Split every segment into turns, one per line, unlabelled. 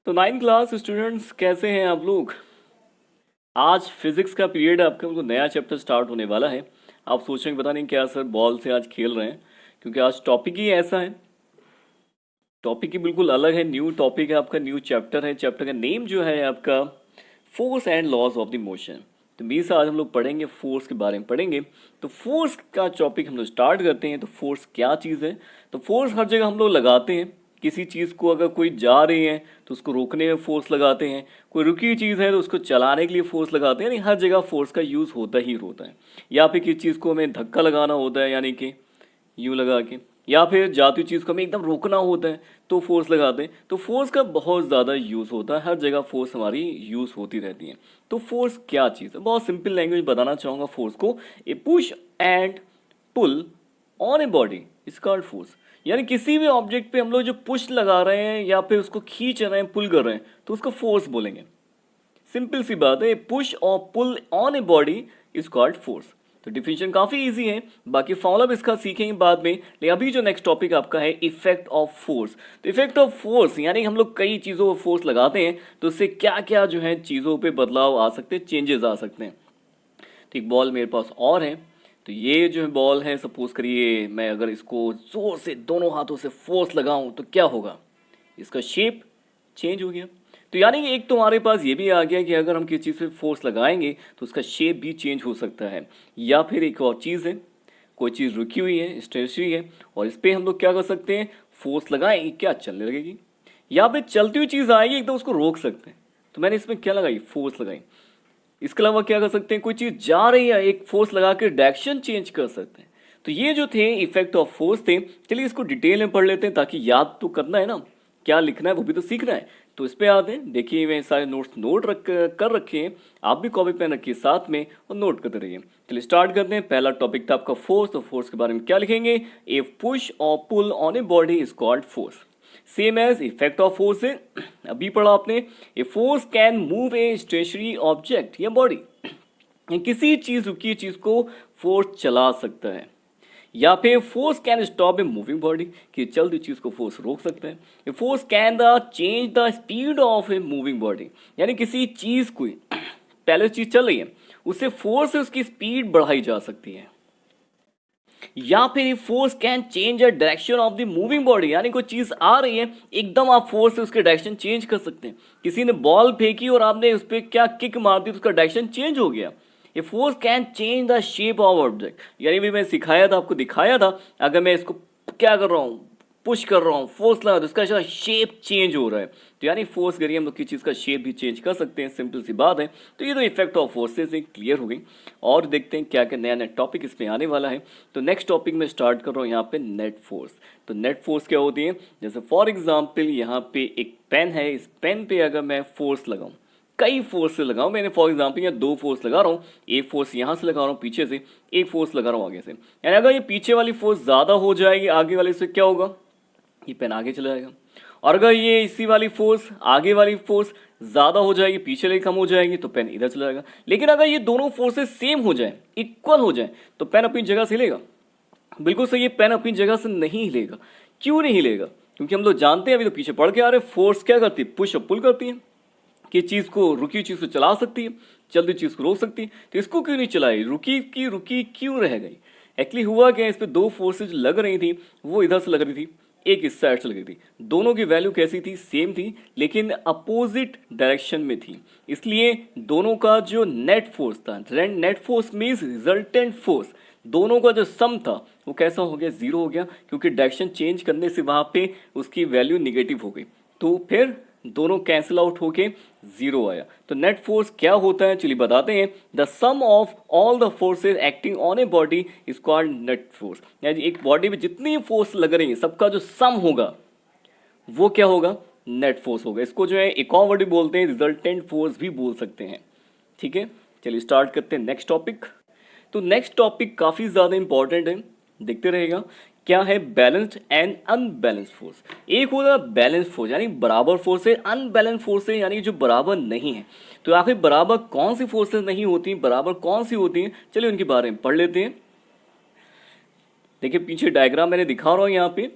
तो 9th class students कैसे हैं आप लोग। आज फिजिक्स का पीरियड है आपका, बिल्कुल नया चैप्टर स्टार्ट होने वाला है। आप सोच रहे हैं पता नहीं क्या सर बॉल से आज खेल रहे हैं, क्योंकि आज टॉपिक ही ऐसा है। टॉपिक ही बिल्कुल अलग है, न्यू टॉपिक है आपका, न्यू चैप्टर है। चैप्टर का नेम जो है आपका force and laws of the motion. तो 20 आज हम लोग पढ़ेंगे, फोर्स के बारे में पढ़ेंगे। तो फोर्स का टॉपिक हम लोग स्टार्ट करते हैं। तो फोर्स क्या चीज़ है। तो फोर्स हर जगह हम लोग लगाते हैं। किसी चीज़ को अगर कोई जा रही है तो उसको रोकने में फोर्स लगाते हैं, कोई रुकी हुई चीज़ है तो उसको चलाने के लिए फोर्स लगाते हैं। यानी हर जगह फोर्स का यूज़ होता ही होता है। या फिर किसी चीज़ को हमें धक्का लगाना होता है, यानी कि यूँ लगा के, या फिर जाती हुई चीज़ को हमें एकदम रोकना होता है तो फोर्स लगाते हैं। तो फोर्स का बहुत ज़्यादा यूज़ होता है, हर जगह फोर्स हमारी यूज़ होती रहती है। तो फोर्स क्या चीज़ है, बहुत सिंपल लैंग्वेज बताना चाहूँगा फोर्स को। A push and pull on a body is called force. यानी किसी भी ऑब्जेक्ट पे हम लोग जो पुश लगा रहे हैं या फिर उसको खींच रहे हैं, पुल कर रहे हैं, तो उसको फोर्स बोलेंगे। सिंपल सी बात है, पुश और pull on a body is called force. तो डिफिनेशन काफी इजी है, बाकी फॉर्मूला भी इसका सीखेंगे बाद में। लेकिन अभी जो नेक्स्ट टॉपिक आपका है इफेक्ट ऑफ फोर्स। तो इफेक्ट ऑफ फोर्स यानी हम लोग कई चीजों पर फोर्स लगाते हैं तो उससे क्या क्या जो है चीजों पे बदलाव आ सकते हैं, चेंजेस आ सकते हैं। तो एक बॉल मेरे पास और है, तो ये जो है बॉल है, सपोज करिए मैं अगर इसको जोर से दोनों हाथों से फोर्स लगाऊं तो क्या होगा, इसका शेप चेंज हो गया। तो यानी कि एक तो हमारे पास ये भी आ गया कि अगर हम किसी चीज़ पे फोर्स लगाएंगे तो उसका शेप भी चेंज हो सकता है। या फिर एक और चीज़ है, कोई चीज़ रुकी हुई है, स्टेशनरी है, और इस पर हम लोग क्या कर सकते हैं, फोर्स लगाएंगे, क्या चलने लगेगी। या फिर चलती हुई चीज़ आएगी एकदम उसको रोक सकते हैं। तो मैंने इसमें क्या लगाई, फोर्स लगाई। इसके अलावा क्या कर सकते हैं, कोई चीज़ जा रही है, एक फोर्स लगा के डायरेक्शन चेंज कर सकते हैं। तो ये जो थे इफेक्ट ऑफ फोर्स थे। चलिए इसको डिटेल में पढ़ लेते हैं, ताकि याद तो करना है ना, क्या लिखना है वो भी तो सीखना है। तो इस पे आते हैं। देखिए मैं सारे नोट्स कर रखे हैं, आप भी कॉपी पेन रखिए साथ में और नोट करते रहिए। चलिए स्टार्ट करते हैं। पहला टॉपिक था आपका फोर्स। तो फोर्स के बारे में क्या लिखेंगे, ए पुश और pull on a body is called force. Same as effect of force है, अभी पढ़ा आपने। A force can move a stationary object या बॉडी। किसी चीज रुकी चीज को फोर्स चला सकता है। या फिर force can stop a moving body, कि चलती चीज को फोर्स रोक सकता है। ए force can the change the speed of a moving body, यानी किसी चीज को पहले चीज चल रही है उससे फोर्स से उसकी स्पीड बढ़ाई जा सकती है। या फिर force can change the direction of the moving body, यानी कोई चीज आ रही है एकदम आप फोर्स से उसके डायरेक्शन चेंज कर सकते हैं। किसी ने बॉल फेंकी और आपने उस पर क्या किक मार दी तो उसका डायरेक्शन चेंज हो गया। ये force can change the shape of object, यानी भी मैं सिखाया था आपको, दिखाया था, अगर मैं इसको क्या कर रहा हूँ, पुश कर रहा हूँ, फोर्स लगा तो उसका शेप चेंज हो रहा है। तो यानी फोर्स करिए हम लोग किसी चीज़ का शेप भी चेंज कर सकते हैं, सिंपल सी बात है। तो ये तो इफेक्ट ऑफ फोर्सेस क्लियर हो गई। और देखते हैं क्या क्या नया नया टॉपिक इसमें आने वाला है। तो नेक्स्ट टॉपिक में स्टार्ट कर रहा हूँ यहाँ पे नेट फोर्स। तो नेट फोर्स क्या होती है, जैसे फॉर एग्जाम्पल यहाँ पे एक पेन है, इस पेन पे अगर मैं फोर्स लगाऊँ, कई फोर्स से लगाऊं, मैंने फॉर एग्जाम्पल यहाँ 2 फोर्स लगा रहा हूँ। एक फोर्स यहाँ से लगा रहा हूँ पीछे से, एक फोर्स लगा रहा हूँ आगे से। यानी अगर ये पीछे वाली फोर्स ज़्यादा हो जाएगी आगे वाले से, क्या होगा, ये पेन आगे चला जाएगा। और अगर ये इसी वाली फोर्स आगे वाली फोर्स ज़्यादा हो जाएगी, पीछे वाली कम हो जाएगी, तो पेन इधर चला जाएगा। लेकिन अगर ये दोनों फोर्सेस सेम हो जाए, इक्वल हो जाए, तो पेन अपनी जगह से हिलेगा। बिल्कुल सही, ये पेन अपनी जगह से नहीं हिलेगा। क्यों नहीं हिलेगा, क्योंकि हम लोग जानते हैं, अभी तो पीछे पढ़ के आ रहे हैं, फोर्स क्या करती है, पुश और पुल करती है, कि चीज़ को, रुकी चीज़ को चला सकती है, चलती चीज़ को रोक सकती है। तो इसको क्यों नहीं चलाई, रुकी की रुकी क्यों रह गई। एक्चुअली हुआ क्या, इस पे 2 फोर्सेज लग रही थी, वो इधर से लग रही थी, एक इस साइड से लग रही थी। दोनों की वैल्यू कैसी थी, सेम थी, लेकिन अपोजिट डायरेक्शन में थी। इसलिए दोनों का जो नेट फोर्स था, net force means resultant force, दोनों का जो सम था वो कैसा हो गया, 0 हो गया, क्योंकि डायरेक्शन चेंज करने से वहाँ पे उसकी वैल्यू निगेटिव हो गई। तो फिर दोनों कैंसिल आउट होके 0 आया। तो नेट फोर्स क्या होता है, चलिए बताते हैं। The sum of all the forces acting on a body is called net force. यानी एक बॉडी में जितनी फोर्स लग रही है सबका जो सम होगा वो क्या होगा, नेट फोर्स होगा। इसको जो है एक और वर्ड भी बोलते हैं, रिजल्टेंट फोर्स भी बोल सकते हैं। ठीक है, चलिए स्टार्ट करते हैं नेक्स्ट टॉपिक। तो नेक्स्ट टॉपिक काफी ज्यादा इंपॉर्टेंट है, देखते रहेगा। क्या है, बैलेंस्ड एंड अनबैलेंस्ड फोर्स। एक होगा बैलेंस फोर्स, यानी बराबर फोर्स है, अनबैलेंस फोर्स है, यानी जो बराबर नहीं है। तो आखिर बराबर कौन सी फोर्सेस नहीं होती, बराबर कौन सी होती हैं, चलिए उनके बारे में पढ़ लेते हैं। देखिए पीछे डायग्राम मैंने दिखा रहा हूं यहाँ पे।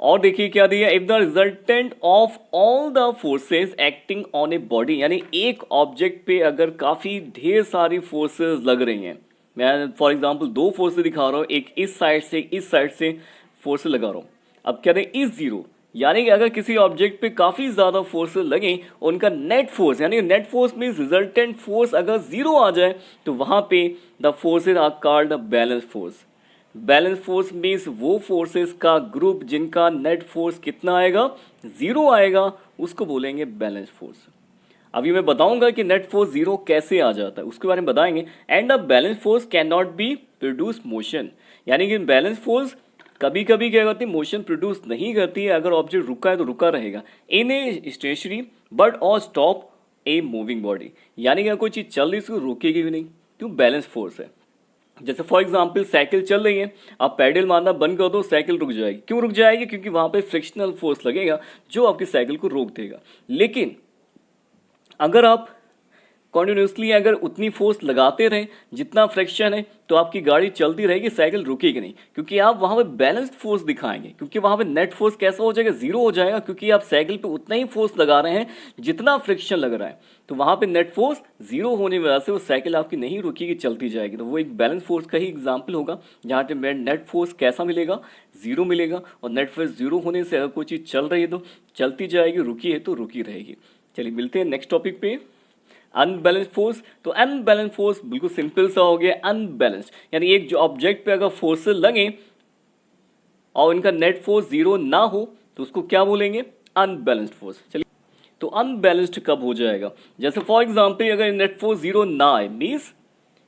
और देखिए क्या दिया, if the resultant of all the forces acting on a body, यानी एक ऑब्जेक्ट पे अगर काफी ढेर सारी फोर्सेस लग रही हैं, मैं फॉर एग्जांपल दो फोर्सेस दिखा रहा हूँ, एक इस साइड से एक इस साइड से फोर्स लगा रहा हूँ। अब क्या दें, इस जीरो, यानी कि अगर किसी ऑब्जेक्ट पे काफी ज्यादा फोर्सेस लगे, उनका नेट फोर्स, यानी net force means resultant force अगर जीरो आ जाए, तो वहां पे the forces are called the balance force. Balance force means वो फोर्सेस का ग्रुप जिनका नेट फोर्स कितना आएगा, जीरो आएगा, उसको बोलेंगे बैलेंस फोर्स। अभी मैं बताऊंगा कि नेट फोर्स जीरो कैसे आ जाता है, उसके बारे में बताएंगे। And the balance force can not be produce motion, यानी कि बैलेंस फोर्स कभी कभी क्या करती है, मोशन प्रोड्यूस नहीं करती है। अगर ऑब्जेक्ट रुका है तो रुका रहेगा इन ए स्टेशनरी बट और स्टॉप ए मूविंग बॉडी, यानी कि अगर कोई चीज चल रही है उसको रोकेगी भी नहीं, क्यों, बैलेंस फोर्स है। जैसे फॉर एग्जाम्पल साइकिल चल रही है, आप पैडल मारना बंद कर दो, साइकिल रुक जाएगी। क्यों रुक जाएगी, क्योंकि वहां पे फ्रिक्शनल फोर्स लगेगा जो आपकी साइकिल को रोक देगा। लेकिन अगर आप कॉन्टिन्यूसली अगर उतनी फोर्स लगाते रहें जितना फ्रिक्शन है, तो आपकी गाड़ी चलती रहेगी, साइकिल रुकेगी नहीं, क्योंकि आप वहां पे बैलेंस्ड फोर्स दिखाएंगे। क्योंकि वहां पे नेट फोर्स कैसा हो जाएगा, जीरो हो जाएगा, क्योंकि आप साइकिल पे उतना ही फोर्स लगा रहे हैं जितना फ्रिक्शन लग रहा है। तो वहां पे नेट फोर्स जीरो होने की वजह से वो साइकिल आपकी नहीं रुकेगी, चलती जाएगी। तो वो एक बैलेंस फोर्स का ही एग्जाम्पल होगा, जहाँ पे नेट फोर्स कैसा मिलेगा, जीरो मिलेगा। और नेट फोर्स जीरो होने से अगर कोई चीज चल रही है तो चलती जाएगी, रुकी है तो रुकी रहेगी। चलिए मिलते हैं नेक्स्ट टॉपिक पे, अनबैलेंस फोर्स। तो अनबैलेंस फोर्स बिल्कुल सिंपल सा हो गया, अनबैलेंस यानी एक जो ऑब्जेक्ट पे अगर फोर्सेस लगे और इनका नेट फोर्स जीरो ना हो, तो उसको क्या बोलेंगे, अनबैलेंस्ड फोर्स। चलिए, तो अनबैलेंस्ड कब हो जाएगा, जैसे फॉर एग्जांपल अगर नेट फोर्स जीरो ना आए, मीन्स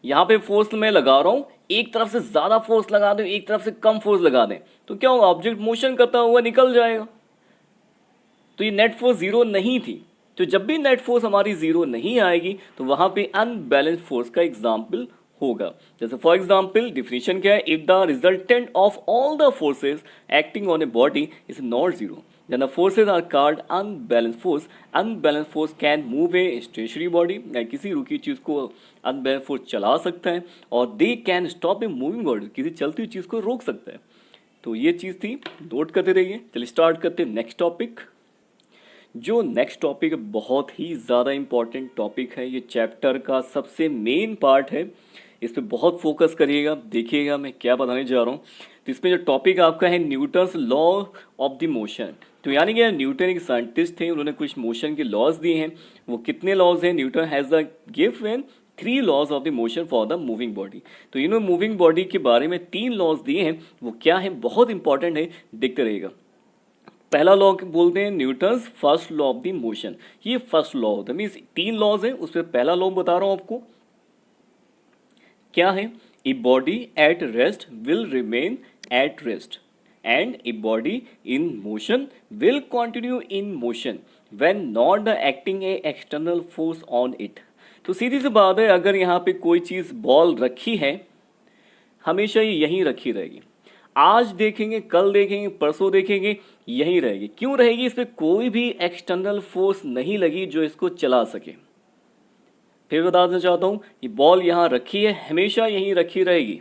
यहाँ पे फोर्स मैं लगा रहा हूं, एक तरफ से ज्यादा फोर्स लगा दें, एक तरफ से कम फोर्स लगा दें, तो क्या होगा, ऑब्जेक्ट मोशन करता हुआ निकल जाएगा। तो ये नेट फोर्स जीरो नहीं थी। तो जब भी नेट फोर्स हमारी जीरो नहीं आएगी, तो वहां पे अनबैलेंस फोर्स का एग्जाम्पल होगा। जैसे फॉर एग्जाम्पल डिफिनेशन क्या है, if the resultant of all the forces acting on a body is not zero, then the forces are called unbalanced force. Unbalanced force can move a stationary body, किसी रुकी चीज को unbalanced force चला सकता है, और they can stop a moving body, किसी चलती हुई चीज को रोक सकता है। तो ये चीज थी, नोट करते रहिए। चलिए स्टार्ट करते हैं नेक्स्ट टॉपिक। जो नेक्स्ट टॉपिक बहुत ही ज़्यादा इंपॉर्टेंट टॉपिक है, ये चैप्टर का सबसे मेन पार्ट है, इस पर बहुत फोकस करिएगा, देखिएगा मैं क्या बताने जा रहा हूँ। तो इसमें जो टॉपिक आपका है Newton's law of the motion. तो यानी कि न्यूटन एक साइंटिस्ट थे, उन्होंने कुछ मोशन के लॉज दिए हैं। वो कितने लॉज हैं, Newton has the given 3 laws of the motion for the moving body. तो इन्होंने मूविंग बॉडी के बारे में 3 लॉज दिए हैं, वो क्या है, बहुत इंपॉर्टेंट है, देखते रहेगा। पहला लॉ बोलते हैं Newton's first law of the motion. ये फर्स्ट लॉ होता है, मीन्स 3 लॉज है, उसमें पहला लॉ बता रहा हूं आपको क्या है, a body at rest will remain at rest and a body in motion will continue in motion when not the acting A external force on it. तो सीधी सी बात है, अगर यहाँ पे कोई चीज बॉल रखी है, हमेशा ये यहीं रखी रहेगी। आज देखेंगे, कल देखेंगे, परसों देखेंगे, यहीं रहेगी। क्यों रहेगी, इस पर कोई भी एक्सटर्नल फोर्स नहीं लगी जो इसको चला सके। फिर बताना चाहता हूं, ये बॉल यहां रखी है, हमेशा यहीं रखी रहेगी,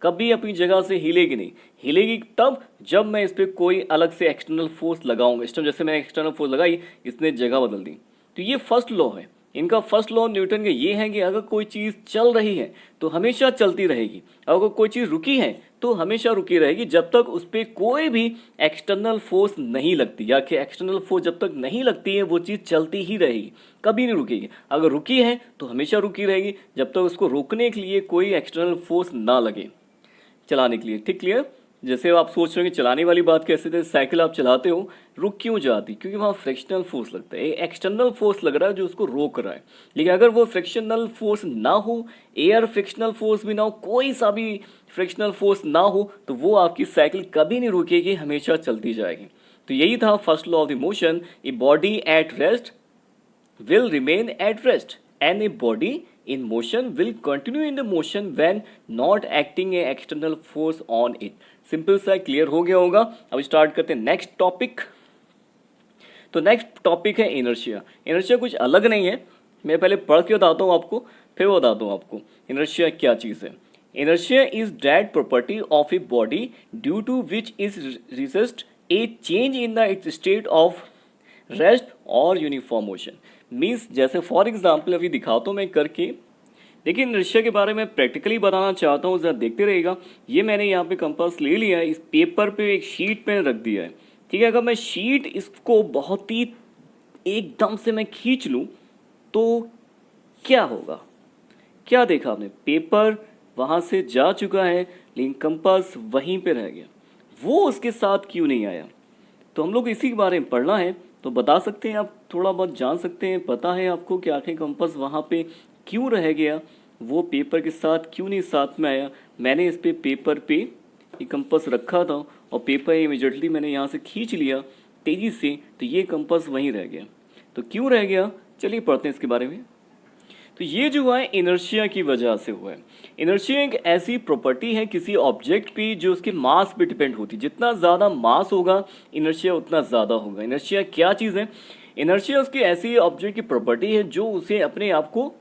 कभी अपनी जगह से हिलेगी नहीं। हिलेगी तब जब मैं इस पर कोई अलग से एक्सटर्नल फोर्स लगाऊंगा। इस टाइम जैसे मैंने एक्सटर्नल फोर्स लगाई, इसने जगह बदल दी। तो ये फर्स्ट लॉ है इनका। फर्स्ट लॉ न्यूटन के ये है कि अगर कोई चीज़ चल रही है तो हमेशा चलती रहेगी, अगर कोई चीज़ रुकी है तो हमेशा रुकी रहेगी, जब तक उस पर कोई भी एक्सटर्नल फोर्स नहीं लगती, या कि एक्सटर्नल फोर्स जब तक नहीं लगती है वो चीज़ चलती ही रहेगी, कभी नहीं रुकेगी। अगर रुकी है तो हमेशा रुकी रहेगी, जब तक उसको रोकने के लिए कोई एक्सटर्नल फोर्स ना लगे चलाने के लिए। ठीक, क्लियर। जैसे आप सोच रहे हो कि चलाने वाली बात कैसे थे, साइकिल आप चलाते हो, रुक क्यों जाती, क्योंकि वहाँ फ्रिक्शनल फोर्स लगता है, एक्सटर्नल फोर्स लग रहा है जो उसको रोक रहा है। लेकिन अगर वो फ्रिक्शनल फोर्स ना हो, एयर फ्रिक्शनल फोर्स भी ना हो, कोई सा भी फ्रिक्शनल फोर्स ना हो, तो वो आपकी साइकिल कभी नहीं रुकेगी, हमेशा चलती जाएगी। तो यही था first law of the motion, a body at rest will remain at rest and a body in motion will continue in the motion when not acting a external force on it। Simple सा clear हो गया होगा। अब start करते हैं next topic. तो next topic है inertia. Inertia कुछ अलग नहीं है, मैं पहले पढ़ के बताता हूँ आपको, फिर बताता हूँ आपको इनर्शिया क्या चीज़ है। Inertia is that property of a body due to which is resist a change in the its state of rest और यूनिफॉर्म मोशन। मीन्स जैसे फॉर एग्जाम्पल अभी दिखाता हूँ मैं करके, देखिए इनर्शिया के बारे में प्रैक्टिकली बताना चाहता हूँ, जरा देखते रहेगा। ये मैंने यहाँ पे कंपास ले लिया है, इस पेपर पे एक शीट पे रख दिया है, ठीक है। अगर मैं शीट इसको बहुत ही एकदम से मैं खींच लूँ तो क्या होगा? क्या देखा आपने? पेपर वहाँ से जा चुका है लेकिन कंपास वहीं पे रह गया, वो उसके साथ क्यों नहीं आया? तो हम लोग इसी के बारे में पढ़ना है, तो बता सकते हैं आप, थोड़ा बहुत जान सकते हैं, पता है आपको कि आखिर कंपास वहाँ पे क्यों रह गया, वो पेपर के साथ क्यों नहीं साथ में आया। मैंने इस पे पेपर पे ये कंपास रखा था और पेपर इमीडिएटली मैंने यहाँ से खींच लिया तेज़ी से, तो ये कंपास वहीं रह गया। तो क्यों रह गया, चलिए पढ़ते हैं इसके बारे में। तो ये जो हुआ है इनर्शिया की वजह से हुआ है। इनर्शिया एक ऐसी प्रॉपर्टी है किसी ऑब्जेक्ट की जो उसके मास पे डिपेंड होती है। जितना ज़्यादा मास होगा इनर्शिया उतना ज़्यादा होगा। इनर्शिया क्या चीज़ है? इनर्शिया उसकी ऐसी ऑब्जेक्ट की प्रॉपर्टी है जो उसे अपने आप को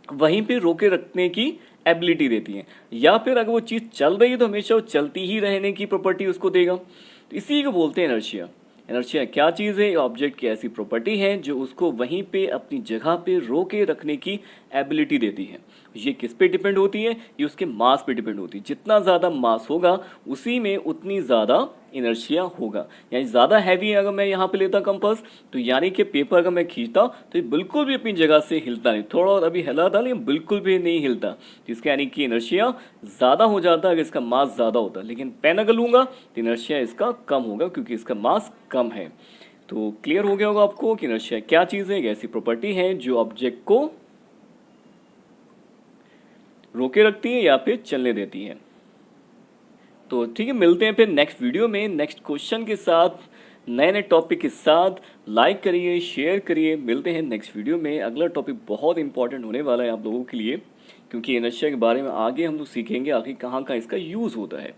वहीं पे रोके रखने की एबिलिटी देती है, या फिर अगर वो चीज़ चल रही है तो हमेशा वो चलती ही रहने की प्रॉपर्टी उसको देगा। तो इसी को बोलते हैं इनर्शिया। इनर्शिया क्या चीज़ है? ऑब्जेक्ट की ऐसी प्रॉपर्टी है जो उसको वहीं पे अपनी जगह पे रोके रखने की एबिलिटी देती है। ये किस पे डिपेंड होती है? ये उसके मास पे डिपेंड होती है। जितना ज़्यादा मास होगा उसी में उतनी ज़्यादा इनर्शिया होगा। यानी ज़्यादा हैवी अगर मैं यहाँ पे लेता कंपास, तो यानी कि पेपर अगर मैं खींचता तो ये बिल्कुल भी अपनी जगह से हिलता नहीं, थोड़ा और अभी हिला था लेकिन बिल्कुल भी नहीं हिलता, जिसका यानी कि इनर्शिया ज़्यादा हो जाता अगर इसका मास ज़्यादा होता। लेकिन पेन अगर लूँगा तो इनर्शिया इसका कम होगा क्योंकि इसका मास कम है। तो क्लियर हो गया होगा आपको कि इनर्शिया क्या चीज़ है। एक ऐसी प्रॉपर्टी है जो ऑब्जेक्ट को रोके रखती है या फिर चलने देती है। तो ठीक है, मिलते हैं फिर नेक्स्ट वीडियो में नेक्स्ट क्वेश्चन के साथ, नए नए टॉपिक के साथ। लाइक करिए, शेयर करिए। मिलते हैं नेक्स्ट वीडियो में। अगला टॉपिक बहुत इंपॉर्टेंट होने वाला है आप लोगों के लिए, क्योंकि इनर्शिया के बारे में आगे हम लोग सीखेंगे आखिर कहाँ कहाँ इसका यूज़ होता है।